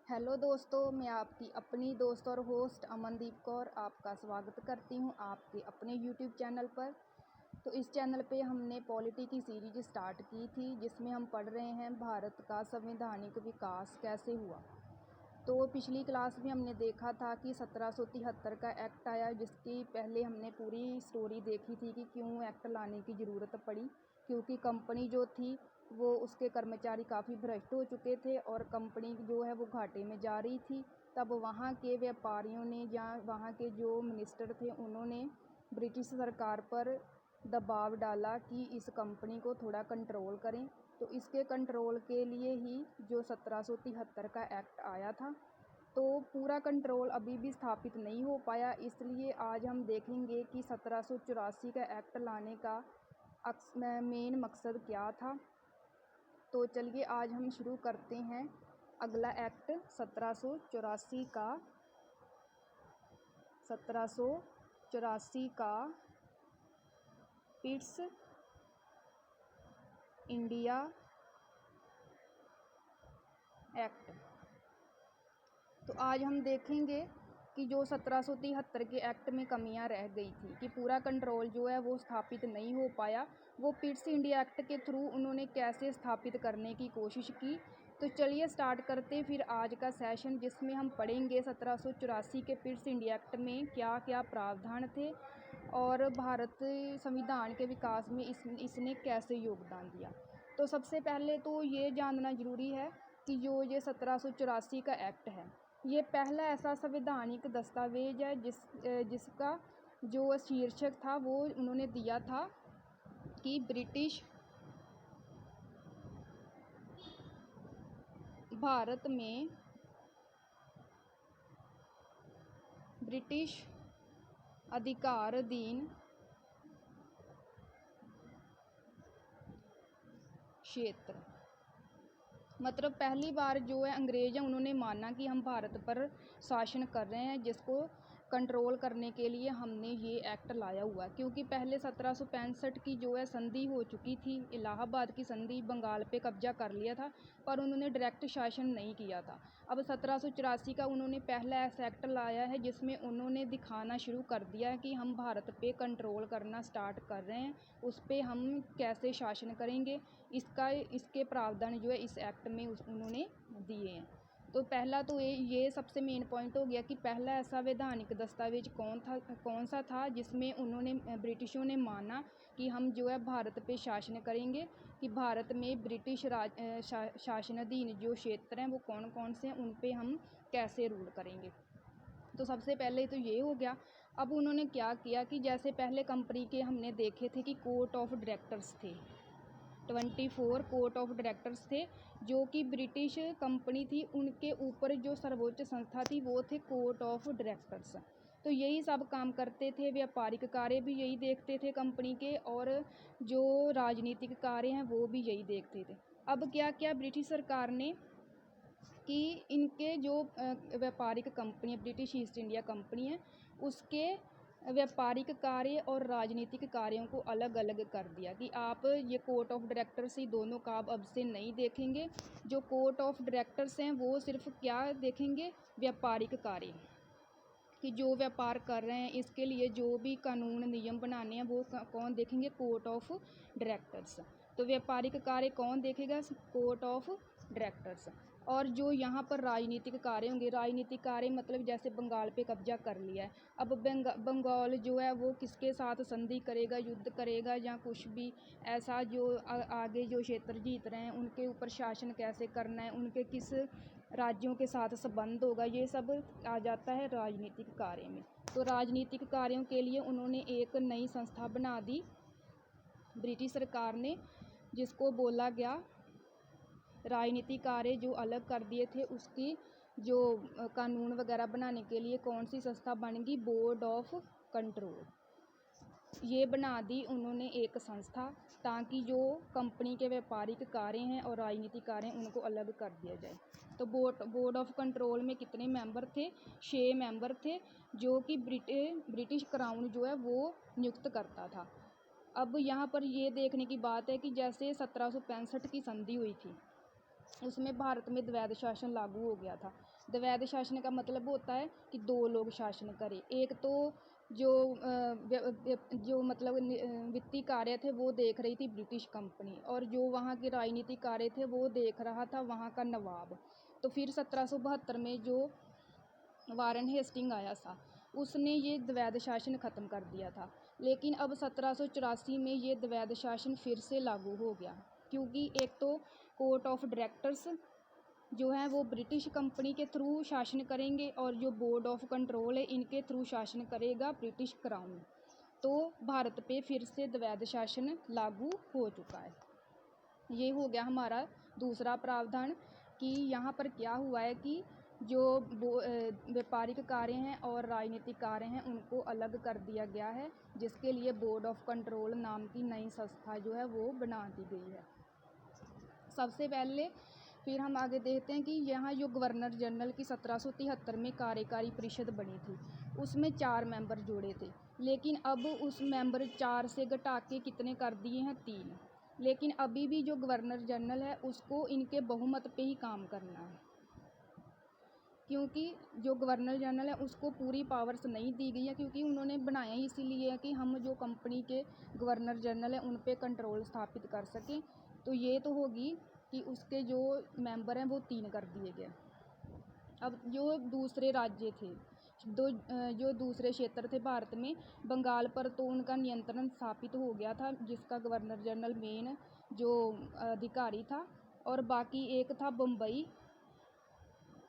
Hello दोस्तों, मैं आपकी अपनी दोस्त और होस्ट अमनदीप कौर आपका स्वागत करती हूं आपके अपने यूट्यूब चैनल पर। तो इस चैनल पे हमने पॉलिटी की सीरीज स्टार्ट की थी जिसमें हम पढ़ रहे हैं भारत का संवैधानिक विकास कैसे हुआ। तो पिछली क्लास में हमने देखा था कि 1773 का एक्ट आया, जिसकी पहले हमने पूरी स्टोरी देखी थी कि क्यों एक्ट लाने की ज़रूरत पड़ी। क्योंकि कंपनी जो थी वो उसके कर्मचारी काफ़ी भ्रष्ट हो चुके थे और कंपनी जो है वो घाटे में जा रही थी। तब वहाँ के व्यापारियों ने या वहाँ के जो मिनिस्टर थे उन्होंने ब्रिटिश सरकार पर दबाव डाला कि इस कंपनी को थोड़ा कंट्रोल करें। तो इसके कंट्रोल के लिए ही जो 1773 का एक्ट आया था। तो पूरा कंट्रोल अभी भी स्थापित नहीं हो पाया, इसलिए आज हम देखेंगे कि 1784 का एक्ट लाने का मेन मकसद क्या था। तो चलिए आज हम शुरू करते हैं अगला एक्ट 1784 का पिट्स इंडिया एक्ट। तो आज हम देखेंगे कि जो 1773 के एक्ट में कमियां रह गई थी कि पूरा कंट्रोल जो है वो स्थापित नहीं हो पाया, वो पिट्स इंडिया एक्ट के थ्रू उन्होंने कैसे स्थापित करने की कोशिश की। तो चलिए स्टार्ट करते फिर आज का सेशन, जिसमें हम पढ़ेंगे 1784 के पिट्स इंडिया एक्ट में क्या क्या प्रावधान थे और भारत संविधान के विकास में इसने कैसे योगदान दिया। तो सबसे पहले तो ये जानना ज़रूरी है कि जो ये 1784 का एक्ट है, ये पहला ऐसा संवैधानिक दस्तावेज है जिसका जो शीर्षक था वो उन्होंने दिया था कि भारत में ब्रिटिश अधिकाराधीन क्षेत्र। मतलब पहली बार जो है अंग्रेज हैं उन्होंने माना कि हम भारत पर शासन कर रहे हैं, जिसको कंट्रोल करने के लिए हमने ये एक्ट लाया हुआ है। क्योंकि पहले 1765 की जो है संधि हो चुकी थी, इलाहाबाद की संधि, बंगाल पे कब्जा कर लिया था, पर उन्होंने डायरेक्ट शासन नहीं किया था। अब 1784 का उन्होंने पहला ऐसा एक्ट लाया है जिसमें उन्होंने दिखाना शुरू कर दिया है कि हम भारत पे कंट्रोल करना स्टार्ट कर रहे हैं, उस पर हम कैसे शासन करेंगे। इसके प्रावधान जो है इस एक्ट में उन्होंने दिए हैं। तो पहला तो ये सबसे मेन पॉइंट हो गया कि पहला ऐसा वैधानिक दस्तावेज कौन सा था जिसमें उन्होंने ब्रिटिशों ने माना कि हम जो है भारत पे शासन करेंगे, कि भारत में ब्रिटिश शासनाधीन जो क्षेत्र हैं वो कौन कौन से हैं, उन पे हम कैसे रूल करेंगे। तो सबसे पहले तो ये हो गया। अब उन्होंने क्या किया कि जैसे पहले कंपनी के हमने देखे थे कि कोर्ट ऑफ डायरेक्टर्स थे, 24 कोर्ट ऑफ डायरेक्टर्स थे, जो कि ब्रिटिश कंपनी थी उनके ऊपर जो सर्वोच्च संस्था थी वो थे कोर्ट ऑफ डायरेक्टर्स। तो यही सब काम करते थे, व्यापारिक कार्य भी यही देखते थे कंपनी के, और जो राजनीतिक कार्य हैं वो भी यही देखते थे। अब क्या क्या ब्रिटिश सरकार ने कि इनके जो व्यापारिक company British east India company है उसके व्यापारिक कार्य और राजनीतिक कार्यों को अलग अलग कर दिया कि आप ये कोर्ट ऑफ डायरेक्टर्स ही दोनों का अब से नहीं देखेंगे। जो कोर्ट ऑफ डायरेक्टर्स हैं वो सिर्फ क्या देखेंगे, व्यापारिक कार्य, कि जो व्यापार कर रहे हैं इसके लिए जो भी कानून नियम बनाने हैं वो कौन देखेंगे, कोर्ट ऑफ डायरेक्टर्स। तो व्यापारिक कार्य कौन देखेगा, कोर्ट ऑफ डायरेक्टर्स। और जो यहाँ पर राजनीतिक कार्य होंगे, राजनीतिक कार्य मतलब जैसे बंगाल पे कब्जा कर लिया है, अब बंगाल जो है वो किसके साथ संधि करेगा, युद्ध करेगा या कुछ भी ऐसा, जो आगे जो क्षेत्र जीत रहे हैं उनके ऊपर शासन कैसे करना है, उनके किस राज्यों के साथ संबंध होगा, ये सब आ जाता है राजनीतिक कार्य में। तो राजनीतिक कार्यों के लिए उन्होंने एक नई संस्था बना दी ब्रिटिश सरकार ने, जिसको बोला गया राजनीतिक कार्य जो अलग कर दिए थे उसकी जो कानून वगैरह बनाने के लिए कौन सी संस्था बनेगी, बोर्ड ऑफ कंट्रोल। ये बना दी उन्होंने एक संस्था, ताकि जो कंपनी के व्यापारिक कार्य हैं और राजनीतिक कार्य हैं उनको अलग कर दिया जाए। तो बोर्ड ऑफ कंट्रोल में कितने मेंबर थे, 6 मेंबर थे, जो कि ब्रिटिश क्राउन जो है वो नियुक्त करता था। अब यहाँ पर ये देखने की बात है कि जैसे 1765 की संधि हुई थी, उसमें भारत में द्वैध शासन लागू हो गया था। द्वैध शासन का मतलब होता है कि दो लोग शासन करें। एक तो जो जो मतलब वित्तीय कार्य थे वो देख रही थी ब्रिटिश कंपनी, और जो वहाँ के राजनीतिक कार्य थे वो देख रहा था वहाँ का नवाब। तो फिर 1772 में जो वारन हेस्टिंग आया था उसने ये द्वैध शासन ख़त्म कर दिया था। लेकिन अब 1784 में ये द्वैध शासन फिर से लागू हो गया, क्योंकि एक तो कोर्ट ऑफ डायरेक्टर्स जो है वो ब्रिटिश कंपनी के थ्रू शासन करेंगे, और जो बोर्ड ऑफ कंट्रोल है इनके थ्रू शासन करेगा ब्रिटिश क्राउन। तो भारत पे फिर से द्वैध शासन लागू हो चुका है। ये हो गया हमारा दूसरा प्रावधान कि यहाँ पर क्या हुआ है कि जो व्यापारिक कार्य हैं और राजनीतिक कार्य हैं उनको अलग कर दिया गया है, जिसके लिए बोर्ड ऑफ कंट्रोल नाम की नई संस्था जो है वो बना दी गई है। सबसे पहले फिर हम आगे देखते हैं कि यहाँ जो गवर्नर जनरल की 1773 में कार्यकारी परिषद बनी थी उसमें 4 मेंबर जोड़े थे, लेकिन अब उस मेंबर 4 से घटा के कितने कर दिए हैं, 3। लेकिन अभी भी जो गवर्नर जनरल है उसको इनके बहुमत पे ही काम करना है, क्योंकि जो गवर्नर जनरल है उसको पूरी पावर्स नहीं दी गई है, क्योंकि उन्होंने बनाया ही इसीलिए है कि हम जो कंपनी के गवर्नर जनरल हैं उन पे कंट्रोल स्थापित कर सकें। तो ये तो होगी कि उसके जो मेंबर हैं वो 3 कर दिए गए। अब जो दूसरे राज्य थे, जो दूसरे क्षेत्र थे भारत में, बंगाल पर तो उनका नियंत्रण स्थापित हो गया था, जिसका गवर्नर जनरल मेन जो अधिकारी था, और बाकी एक था बम्बई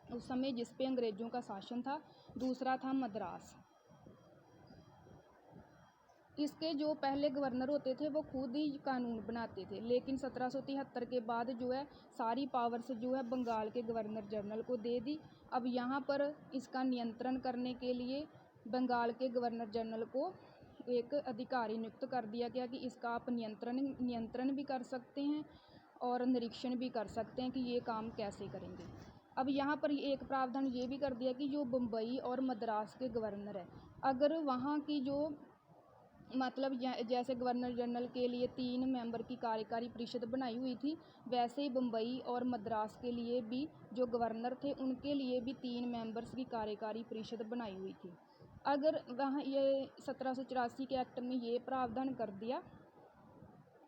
उस समय जिस पे अंग्रेज़ों का शासन था, दूसरा था मद्रास। इसके जो पहले गवर्नर होते थे वो खुद ही कानून बनाते थे, लेकिन 1773 के बाद जो है सारी पावर्स जो है बंगाल के गवर्नर जनरल को दे दी। अब यहाँ पर इसका नियंत्रण करने के लिए बंगाल के गवर्नर जनरल को एक अधिकारी नियुक्त कर दिया गया कि इसका आप नियंत्रण भी कर सकते हैं और निरीक्षण भी कर सकते हैं कि ये काम कैसे करेंगे। अब यहाँ पर एक प्रावधान ये भी कर दिया कि जो बम्बई और मद्रास के गवर्नर है, अगर वहाँ की जो मतलब जैसे गवर्नर जनरल के लिए 3 मेंबर की कार्यकारी परिषद बनाई हुई थी, वैसे ही बम्बई और मद्रास के लिए भी जो गवर्नर थे उनके लिए भी 3 मेंबर्स की कार्यकारी परिषद बनाई हुई थी। अगर वहाँ ये 1784 के एक्ट में ये प्रावधान कर दिया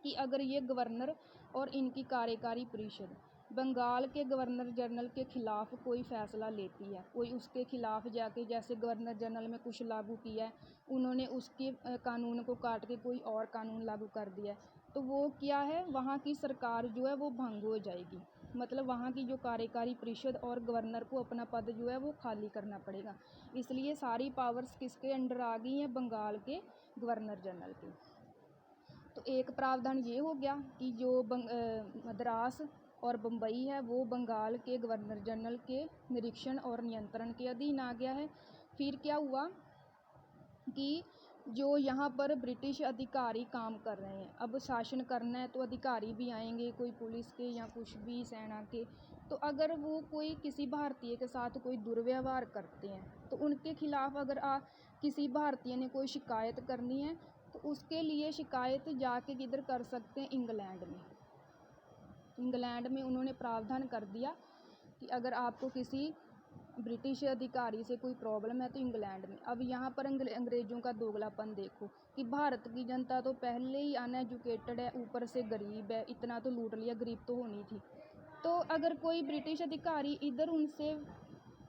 कि अगर ये गवर्नर और इनकी कार्यकारी परिषद बंगाल के गवर्नर जनरल के ख़िलाफ़ कोई फ़ैसला लेती है, कोई उसके ख़िलाफ़ जाके जैसे गवर्नर जनरल में कुछ लागू किया है, उन्होंने उसके कानून को काट के कोई और कानून लागू कर दिया है, तो वो क्या है, वहाँ की सरकार जो है वो भंग हो जाएगी। मतलब वहाँ की जो कार्यकारी परिषद और गवर्नर को अपना पद जो है वो खाली करना पड़ेगा। इसलिए सारी पावर्स किसके अंडर आ गई हैं, बंगाल के गवर्नर जनरल के। तो एक प्रावधान ये हो गया कि जो मद्रास और बम्बई है वो बंगाल के गवर्नर जनरल के निरीक्षण और नियंत्रण के अधीन आ गया है। फिर क्या हुआ कि जो यहाँ पर ब्रिटिश अधिकारी काम कर रहे हैं, अब शासन करना है तो अधिकारी भी आएंगे, कोई पुलिस के या कुछ भी सेना के, तो अगर वो कोई किसी भारतीय के साथ कोई दुर्व्यवहार करते हैं तो उनके खिलाफ़ अगर किसी भारतीय ने कोई शिकायत करनी है तो उसके लिए शिकायत जाके किधर कर सकते हैं, इंग्लैंड में। इंग्लैंड में उन्होंने प्रावधान कर दिया कि अगर आपको किसी ब्रिटिश अधिकारी से कोई प्रॉब्लम है तो इंग्लैंड में। अब यहाँ पर अंग्रेज़ों का दोगलापन देखो कि भारत की जनता तो पहले ही अनएजुकेटेड है, ऊपर से गरीब है, इतना तो लूट लिया, गरीब तो होनी थी। तो अगर कोई ब्रिटिश अधिकारी इधर उनसे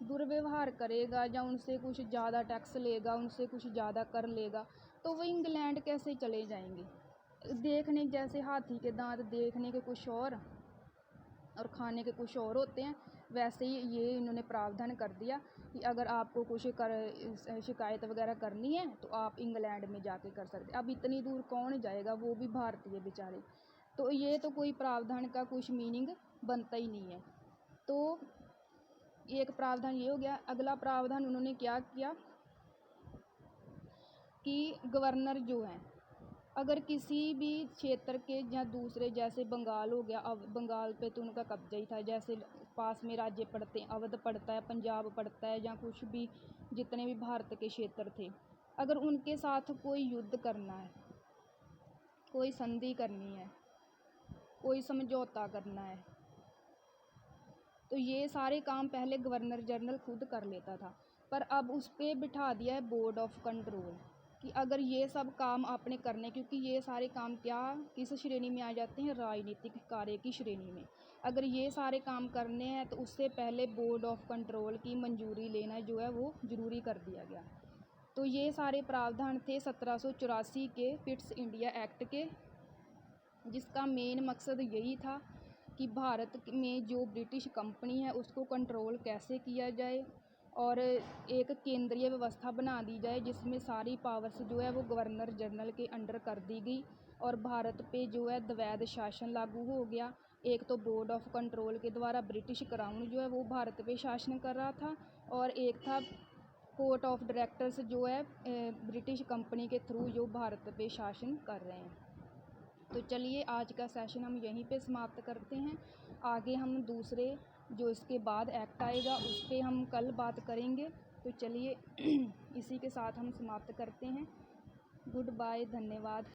दुर्व्यवहार करेगा या उनसे कुछ ज़्यादा टैक्स लेगा, उनसे कुछ ज़्यादा कर लेगा, तो वो इंग्लैंड कैसे चले जाएंगे। देखने जैसे हाथी के दांत देखने के कुछ और खाने के कुछ और होते हैं, वैसे ही ये इन्होंने प्रावधान कर दिया कि अगर आपको कुछ शिकायत वगैरह करनी है तो आप इंग्लैंड में जाके कर सकते। अब इतनी दूर कौन जाएगा, वो भी भारतीय बेचारे। तो ये तो कोई प्रावधान का कुछ मीनिंग बनता ही नहीं है। तो एक प्रावधान ये हो गया। अगला प्रावधान उन्होंने क्या किया कि गवर्नर जो हैं, अगर किसी भी क्षेत्र के या दूसरे, जैसे बंगाल हो गया, अब बंगाल पे तो उनका कब्जा ही था, जैसे पास में राज्य पड़ते हैं, अवध पड़ता है, पंजाब पड़ता है, या कुछ भी जितने भी भारत के क्षेत्र थे, अगर उनके साथ कोई युद्ध करना है, कोई संधि करनी है, कोई समझौता करना है, तो ये सारे काम पहले गवर्नर जनरल खुद कर लेता था, पर अब उस पे बिठा दिया है बोर्ड ऑफ कंट्रोल कि अगर ये सब काम आपने करने, क्योंकि ये सारे काम किस श्रेणी में आ जाते हैं, राजनीतिक कार्य की श्रेणी में। अगर ये सारे काम करने हैं तो उससे पहले बोर्ड ऑफ कंट्रोल की मंजूरी लेना जो है वो ज़रूरी कर दिया गया। तो ये सारे प्रावधान थे 1784 के पिट्स इंडिया एक्ट के, जिसका मेन मकसद यही था कि भारत में जो ब्रिटिश कंपनी है उसको कंट्रोल कैसे किया जाए और एक केंद्रीय व्यवस्था बना दी जाए जिसमें सारी पावर्स जो है वो गवर्नर जनरल के अंडर कर दी गई और भारत पे जो है द्वैध शासन लागू हो गया। एक तो बोर्ड ऑफ कंट्रोल के द्वारा ब्रिटिश क्राउन जो है वो भारत पे शासन कर रहा था और एक था कोर्ट ऑफ डायरेक्टर्स जो है ब्रिटिश कंपनी के थ्रू जो भारत पे शासन कर रहे हैं। तो चलिए आज का सेशन हम यहीं पे समाप्त करते हैं। आगे हम दूसरे जो इसके बाद एक्ट आएगा उस पर हम कल बात करेंगे। तो चलिए इसी के साथ हम समाप्त करते हैं। गुड बाय, धन्यवाद।